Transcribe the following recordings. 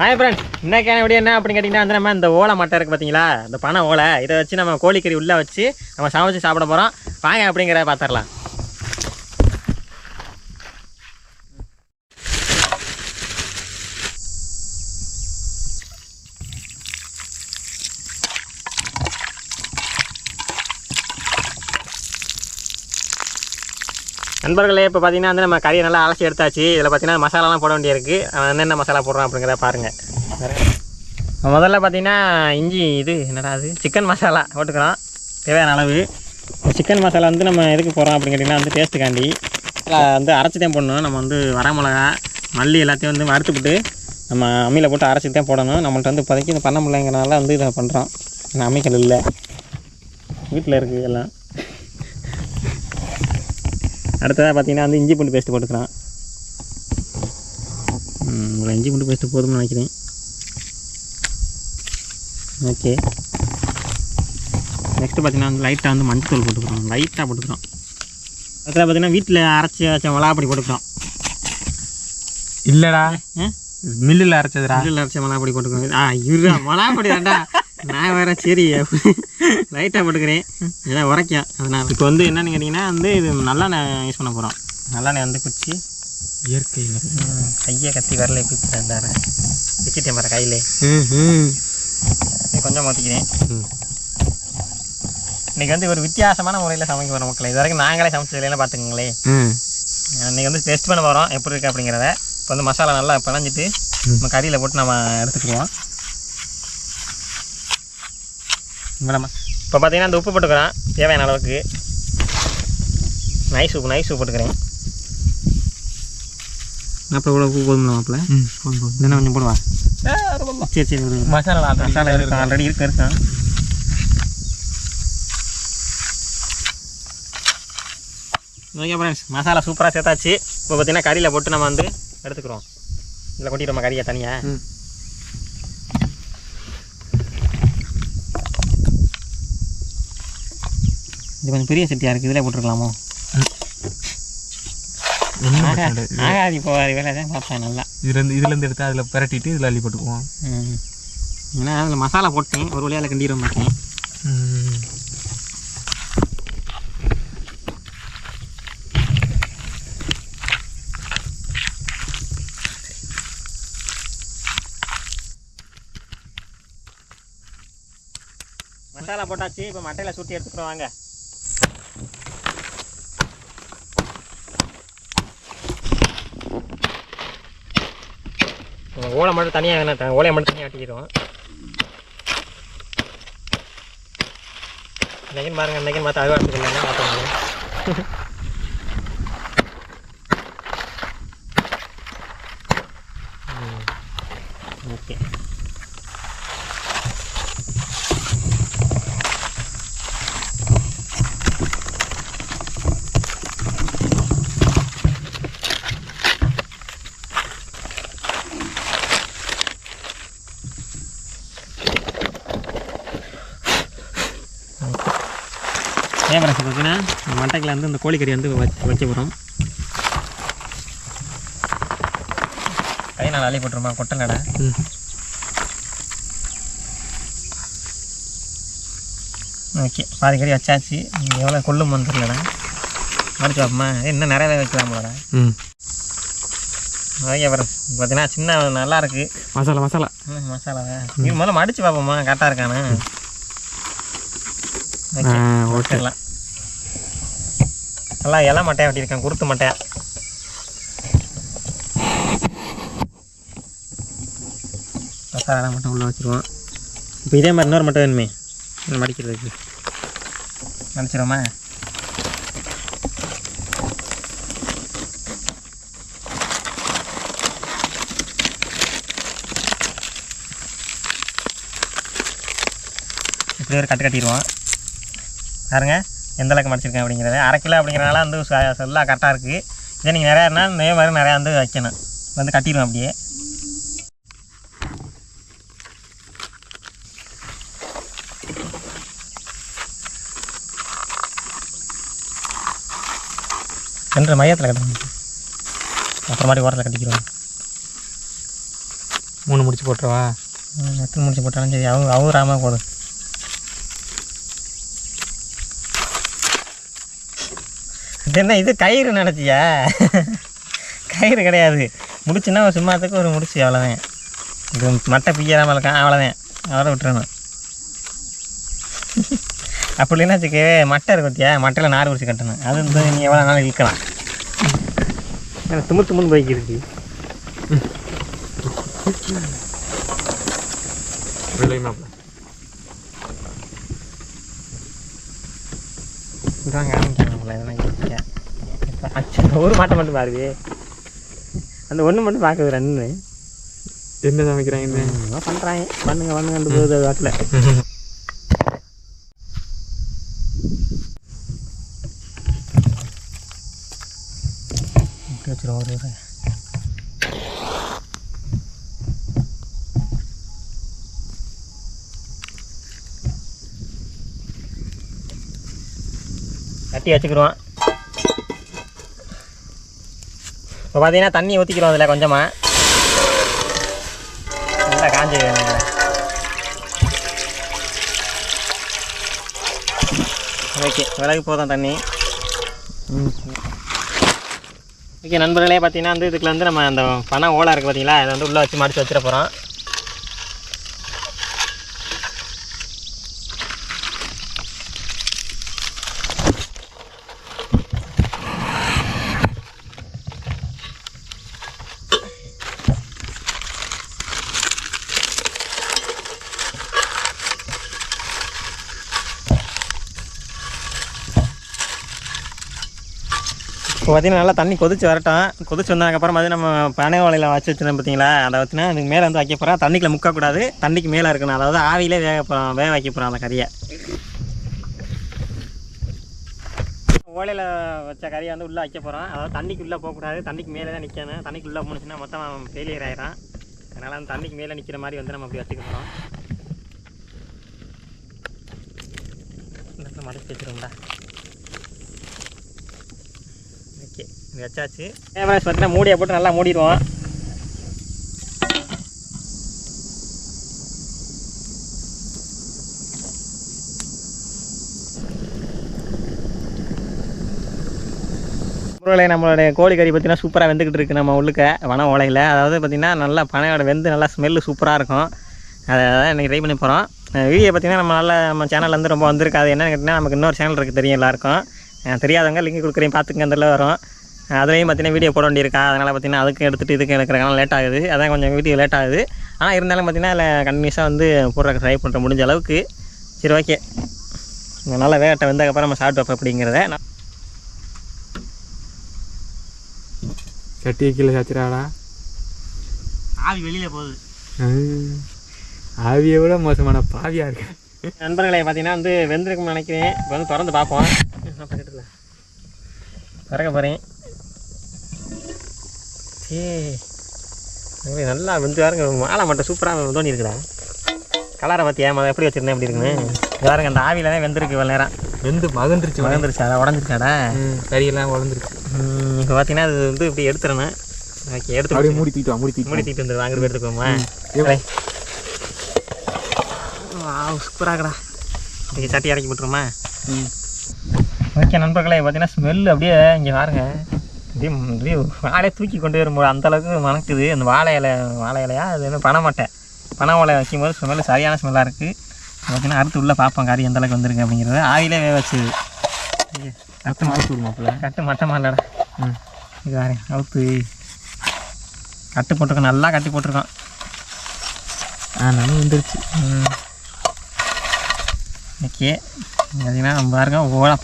Hi friends, இன்றைக்கான video என்ன அப்படின்னு கேட்டிங்கன்னா வந்து நம்ம இந்த ஓலை மட்டை இருக்குது பார்த்தீங்களா, இந்த பனை ஓலை, இதை வச்சு நம்ம கோழிக்கறி உள்ளே வச்சு நம்ம சமைச்சு சாப்பிட போகிறோம். வாங்க அப்படிங்கிறத பார்த்துடலாம். நண்பர்களே, இப்போ பார்த்தீங்கன்னா வந்து நம்ம கறியை நல்லா அலசி எடுத்தாச்சு. இதில் பார்த்தீங்கன்னா மசாலாலாம் போட வேண்டியிருக்கு. என்னென்ன மசாலா போடுறோம் அப்படிங்கிறத பாருங்கள். முதல்ல பார்த்தீங்கன்னா இஞ்சி, இது என்னடா அது, சிக்கன் மசாலா போட்டுக்கிறோம் தேவையான அளவு. சிக்கன் மசாலா வந்து நம்ம எதுக்கு போடுறோம் அப்படின்னு கேட்டிங்கன்னா வந்து டேஸ்ட்டுக்காண்டி வந்து அரைச்சி தான் போடணும். நம்ம வந்து வரமிளகா, மல்லி எல்லாத்தையும் வந்து வறுத்துக்கிட்டு நம்ம அம்மியில் போட்டு அரைச்சி தான் போடணும். நம்மள்ட்ட வந்து இப்போதைக்கு இது பண்ண முடியலைங்கிறனால வந்து இதை பண்ணுறோம். ஏன்னா அம்மிக்கல் இல்லை, வீட்டில் இருக்குது எல்லாம். அடுத்ததாக பார்த்தீங்கன்னா வந்து இஞ்சி பூண்டு பேஸ்ட்டு போட்டுக்கலாம். இஞ்சி பூண்டு பேஸ்ட்டு போதும்னு நினைக்கிறேன். ஓகே, நெக்ஸ்ட்டு பார்த்தீங்கன்னா வந்து லைட்டாக வந்து மஞ்சள் போட்டுக்கிறோம், லைட்டாக போட்டுக்கிறோம். அடுத்தது பார்த்தீங்கன்னா வீட்டில் அரைச்சி வச்ச மிளகாப்பொடி போட்டுக்கிறோம். இல்லைடா, மில்லில் அரைச்சதுடா. மில்லில் அரைச்ச மிளகாப்பொடி போட்டுக்கிறோம். இருடா, மிளகாப்பொடி தான்டா, நான் வேறு. சரி, லைட்டாக போட்டுக்கிறேன், ஏன்னா உரைக்கும். அதனால் இப்போ வந்து என்னென்னு கேட்டிங்கன்னா வந்து இது நல்லெண்ணெய் யூஸ் பண்ண போகிறோம். நல்லெண்ணெய் வந்து குச்சி இயற்கையில் கையை கத்தி வரல பிச்சுட்டாரு, பிச்சுட்டேன் பாரு கையிலே. கொஞ்சம் மாற்றிக்கிறேன். இன்றைக்கி வந்து ஒரு வித்தியாசமான முறையில் சமைக்க போகிற மக்களை, இது வரைக்கும் நாங்களே சமைச்சதுலாம் பார்த்துக்கங்களே. இன்றைக்கி வந்து டெஸ்ட் பண்ண போகிறோம் எப்படி இருக்குது அப்படிங்கிறத. இப்போ வந்து மசாலா நல்லா பிணைஞ்சிட்டு நம்ம கறியில் போட்டு நம்ம எடுத்துக்குவோம். இப்போ பார்த்தீங்கன்னா இந்த உப்பு போட்டுக்கிறேன் தேவையான அளவுக்கு. நைஸ் உப்பு போட்டுக்கிறேன். அப்போ இவ்வளோ உப்பு போதும்ல மாப்பிள்ள? போதும். இன்னும் கொஞ்சம் போடுவா. சரி, மசாலா இருக்கும், ஆல்ரெடி இருக்கான். ஓகே ஃப்ரெண்ட்ஸ், மசாலா சூப்பராக சேர்த்தாச்சு. இப்போ பார்த்தீங்கன்னா கறியில் போட்டு நம்ம வந்து எடுத்துக்கிறோம். இதில் கொட்டிடுறோம் கறியை தனியாக. இது கொஞ்சம் பெரிய சட்டியாக இருக்குது, இதில் போட்டுருக்கலாமோ? ஆகாது, இப்போ வேலை தான் பார்ப்பேன். நல்லா இதுலேருந்து எடுத்து அதில் பரட்டிட்டு இதில் அள்ளி போட்டுக்குவோம். ஏன்னா அதில் மசாலா போட்டேன், ஒரு வழியாக கிண்டிட மாட்டேன். மசாலா போட்டாச்சு. இப்போ மட்டையில் சுட்டி எடுத்துக்கிறோம். வாங்க. ஓலை மட்டும் தனியாக வேணாம், ஓலையை மட்டும் தனியாக வெட்டிக்கிறோம். இன்றைக்கின்னு பாருங்கள், இன்றைக்கின்னு பார்த்து அறுவடை எடுத்துக்கலாம் பார்த்துக்கோங்க. ஓகே, ஏன் பார்த்தீங்கன்னா மட்டைக்கில் வந்து இந்த கோழிக்கறி வந்து வச்சு போகிறோம். கை நாள் அள்ளி போட்டுருமா, கொட்டலடா. ஓகே, பாதி கறி வச்சாச்சு. எவ்வளோ கொள்ளும் வந்துடலடா, மடிச்சு பார்ப்போமா? இன்னும் நிறையவே வைக்கலாம் போலடா. ஓகே ஃப்ரெண்ட்ஸ், பார்த்தீங்கன்னா சின்ன நல்லா இருக்குது மசாலா. மசாலாவா இது முதல்ல மடித்து பார்ப்போம்மா, கரெக்டாக இருக்கானு. ஓகேலாம் நல்லா இலை மட்டையாக வெட்டியிருக்கேன், குருத்து மட்டையா. மசாலா மட்டும் உள்ளே வச்சுருவோம். இப்போ இதே மாதிரி இன்னொரு மட்டை வேணுமே மடிக்கிறதுக்கு, மடிச்சிடுவோமா? இப்படி ஒரு கட்டிடுவோம். பாருங்க எந்த அளவுக்கு மடிச்சிருக்கேன் அப்படிங்கிறது. 1/2 கிலோ அப்படிங்கிறனால வந்து எல்லாம் கரெக்டாக இருக்குது. இதே நீங்கள் நிறையா இருந்தால் இதே மாதிரி நிறையா வந்து வைக்கணும். வந்து கட்டிடுவோம் அப்படியே. என்ற மையத்தில் கட்டணும், அப்புறமாட்டி ஓரத்தில் கட்டிக்கிறோம். 3 முடிச்சு போட்டுருவா. எத்தனை முடிச்சு போட்டாலும் சரி அவங்க ராமா போடும். இது என்ன இது கயிறு நினச்சியா? கயிறு கிடையாது, முடிச்சுன்னா சும்மாத்துக்கு ஒரு முடிச்சு அவ்வளோதான். இது மட்டை பிய்யாமல் இருக்கான் அவ்வளோதான், அவரை விட்டுறணும். அப்படி இல்லைன்னா வச்சுக்கவே மட்டை இருக்கு பற்றியா, மட்டையில் நார் பிடிச்சி கட்டணும். அது வந்து நீ எவ்வளோ நாள் இழுக்கலாம். எனக்கு தும்முன்னு போய்க்கு இருக்கு. இதாங்க ஆரம்பிச்சாங்களா இதெல்லாம் ஈஸியாக. அச்சு ஒரு மாட்டை மட்டும் பாருவே, அந்த ஒன்று மட்டும் பார்க்குது 2 என்ன சமைக்கிறாங்க என்ன பண்ணுறாங்க. பண்ணுங்க போகுது அது வாட்டில். வச்சுருவோம் ஒரு கட்டி வச்சுக்கிடுவோம். இப்போ பார்த்தீங்கன்னா தண்ணி ஊற்றிக்கிறோம் அதில் கொஞ்சமாக. நல்லா காஞ்சி ஓகே, விலகு போதும் தண்ணி. ஓகே நண்பர்களே, பார்த்தீங்கன்னா வந்து இதுக்குள்ள வந்து நம்ம அந்த பனை ஓலை இருக்குது பார்த்தீங்களா, இதை வந்து உள்ளே வச்சு மடித்து வச்சிட போகிறோம். இப்போ பார்த்தீங்கன்னா நல்லா தண்ணி கொதிச்சு வரட்டும். கொதிச்சு வந்ததுக்கப்புறம் அது நம்ம பனை ஓலையில் வச்சு வச்சுருந்தோம் பார்த்தீங்களா, அதை வச்சுன்னா அதுக்கு மேலே வந்து வைக்க போகிறோம். தண்ணிக்குள்ள முக்கக்கூடாது, தண்ணிக்கு மேலே இருக்கணும். அதாவது ஆவியிலே வேக வைக்க போகிறோம் அந்த கறியை. ஓலையில் வச்ச கறியை வந்து உள்ளே வைக்க போகிறோம். அதாவது தண்ணிக்கு உள்ளே போகக்கூடாது, தண்ணிக்கு மேலே தான் நிற்கணும். தண்ணிக்கு உள்ளே போணுச்சுன்னா மொத்தம் ஃபெயிலியர் ஆகிடும். அதனால் அந்த தண்ணிக்கு மேலே நிற்கிற மாதிரி வந்து நம்ம அப்படி வச்சுக்க போகிறோம். இந்த மடிச்சு வச்சுருவோம்டா. ஓகே, இது வச்சாச்சு. கேமராஸ் பார்த்தீங்கன்னா மூடியை போட்டு நல்லா மூடிடுவோம். நம்மளுடைய கோழி கறி பார்த்தீங்கன்னா சூப்பராக வெந்துக்கிட்டு இருக்குது நம்ம உள்ளுக்க வன ஓலையில். அதாவது பார்த்திங்கன்னா நல்லா பனையோட வெந்து நல்லா ஸ்மெல்லு சூப்பராக இருக்கும். அதை தான் இன்றைக்கி ட்ரை பண்ணி போகிறோம். வீடியோ பார்த்திங்கன்னா நம்ம சேனலில் வந்து ரொம்ப வந்திருக்கு. அது என்னென்னு கேட்டிங்கன்னா, நமக்கு இன்னொரு சேனல் இருக்குது தெரியும் எல்லாருக்கும். தெரியாதவங்க லிங்க் கொடுக்குறேன் பார்த்துங்க, அதில் வரும். அதுலேயும் பார்த்தீங்கன்னா வீடியோ போட வேண்டியிருக்கா. அதனால் பார்த்தீங்கன்னா அதுக்கு எடுத்துகிட்டு இதுக்கு எடுக்கிறதுனால லேட் ஆகுது. அதான் கொஞ்சம் வீடியோ லேட் ஆகுது. ஆனால் இருந்தாலும் பார்த்தீங்கன்னா அதில் கண்டினியூஸாக வந்து போடுறதுக்கு ட்ரை பண்ணுற முடிஞ்ச அளவுக்கு. சரி ஓகே, நல்லா வேகட்டை வந்ததுக்கப்புறம் நம்ம சாப்பிட்டு வைப்போம் அப்படிங்கிறத. சட்டியை கீழே சாச்சிடாடா, ஆவி வெளியில் போகுது. ஆவியை விட மோசமான பாவியாக இருக்கு. நண்பர்களை பார்த்தீங்கன்னா வந்து வெந்திருக்குன்னு நினைக்கிறேன். இப்போ வந்து திறந்து பார்ப்போம். திறக்க போகிறேன். நல்லா வெந்து பாருங்க, மாலை மட்டும் சூப்பராக தோணி இருக்குடா. கலரை பார்த்தியா எப்படி வச்சுருந்தேன் எப்படி இருக்குன்னு பாருங்க. அந்த ஆவியில் தான் வெந்திருக்கு இவ்வளோ நேரம். வெந்து மகந்துருச்சு. அதை உடஞ்சிருச்சாடா, கறியெல்லாம் உடஞ்சிருக்கு. இப்போ பார்த்தீங்கன்னா அது வந்து இப்படி எடுத்துடணும். ஓகே, எடுத்து அப்படியே மூடி தூக்கிட்டு வந்து வாங்குறது எடுத்துக்கோமா. சூப்பராகடா. ஓகே, சட்டி இறக்கி போட்டுருமா. ஓகே நண்பர்களே, பார்த்தீங்கன்னா ஸ்மெல்லு அப்படியே இங்கே பாருங்க, அப்படியே வாழையை தூக்கி கொண்டு வரும்போது அந்தளவுக்கு மணக்குது. அந்த வாழை இலையா அது என்ன பனை ஓலை வைக்கும்போது ஸ்மெல்லு சரியான ஸ்மெல்லாக இருக்குது. பார்த்தீங்கன்னா அடுத்து உள்ளே பார்ப்போம் கறி எந்தளவுக்கு வந்துருக்கு அப்படிங்கிறது. ஆவிலே வேக வச்சுது. கட்டு மாற்றி விடுமாப்பில், கட்டு மட்டமாக இல்லைடா. இது பாருங்க, அவுத்து கட்டு போட்டிருக்கோம், நல்லா கட்டி போட்டிருக்கோம். நல்லா வந்துருச்சு. ஓகே, பார்த்தீங்கன்னா நம்ம பாருங்க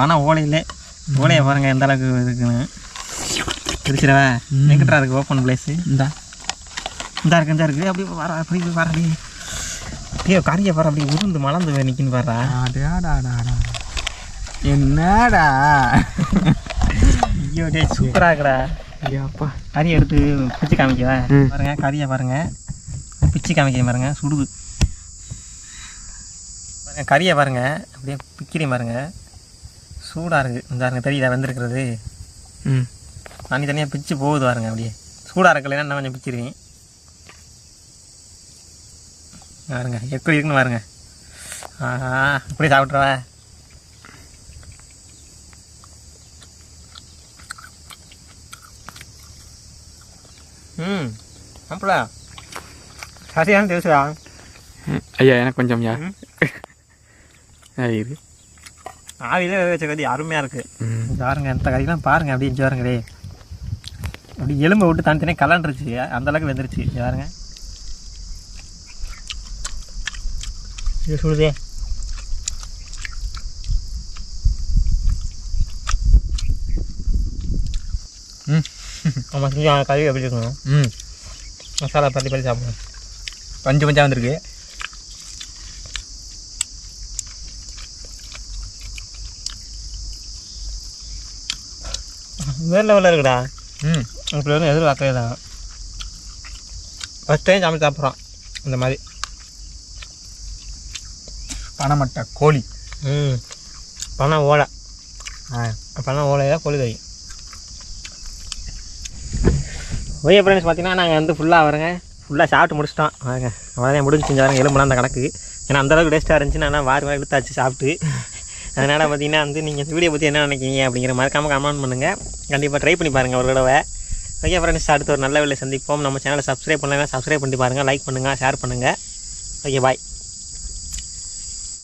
பனை ஓலையை பாருங்கள் எந்த அளவுக்கு இருக்குன்னு. பிரிச்சிடவா எங்கிட்டா இருக்குது ஓப்பன் பிளேஸு. இந்தா இருக்குது. அப்படியே வர அப்படியே கறியை பாரு, அப்படியே உருந்து மலர்ந்து நிற்கின்னு பாடுறா. என்னடா ஐயோ டே, சூப்பராக இருக்குடா. ஐயாப்பா, கறி எடுத்து பிச்சு காமிக்கவா பாருங்க. கறியை பாருங்கள், பிச்சு காமிக்க பாருங்க, சுடுது பாருங்க. கறியை பாருங்க, அப்படியே பிக்கிறேன் பாருங்க, சூடாக இருக்குது. இந்த தெரியுதா வெந்திருக்கிறது. தனியாக பிச்சு போகுது பாருங்க. அப்படியே சூடாக இருக்கலைன்னா நான் கொஞ்சம் பிச்சிருவேன். பாருங்க எப்படி இருக்குன்னு பாருங்க. இப்படி சாப்பிட்றவா. அப்படியா சரியான டேஸ்டா. ஐயா எனக்கு கொஞ்சம் யா இருக்கு. ஆவியிலே வேக வச்ச கறி அருமையாக இருக்குது. பாருங்க இந்த கறிலாம் பாருங்க அப்படி இஞ்சி பாருங்களே. அப்படி எலும்பை விட்டு தனித்தனியாக கலண்டுருச்சு. அந்தளவுக்கு வெந்துருச்சு பாருங்க. இது சுடுதே. ஆமாம் செஞ்சு கறி எப்படி இருக்கணும். மசாலா பள்ளி பள்ளி சாப்பிடுவோம். பஞ்சு பஞ்சா வந்துருக்கு. வேறு லெவலில் இருக்குடா. இப்படி வந்து எதிர்பார்க்கவே தான் ஃபஸ்ட் டைம் சமைச்சு சாப்பிட்றோம் இந்த மாதிரி. பனைமட்டை கோழி. பனை ஓலை. பனை ஓலையாக கோழி கறி. ஓகே ஃப்ரெண்ட்ஸ், பார்த்தீங்கன்னா நாங்கள் வந்து ஃபுல்லாக சாப்பிட்டு முடிச்சிட்டோம். வாங்க அவ்வளோதான் முடிஞ்சு செஞ்சாருங்க. எலும்புலாம் அந்த கணக்கு. ஏன்னா அந்தளவுக்கு டேஸ்ட்டாக இருந்துச்சு. நான் வாரி வாரி இழுத்தாச்சு சாப்பிட்டு. அதனால் பார்த்தீங்கன்னா வந்து நீங்கள் இந்த வீடியோ பற்றி என்ன நினைக்கிங்க அப்படிங்கிற மறக்காமல் கமெண்ட் பண்ணுங்கள். கண்டிப்பாக ட்ரை பண்ணி பாருங்கள் ஒரு தடவை. ஓகே ஃப்ரெண்ட்ஸ், அடுத்து ஒரு நல்ல வேலையை சந்திப்போம். நம்ம சேனலை சப்ஸ்கிரைப் பண்ணலாம், சப்ஸ்கிரைப் பண்ணி பாருங்கள், லைக் பண்ணுங்கள், ஷேர் பண்ணுங்கள். Okay bye.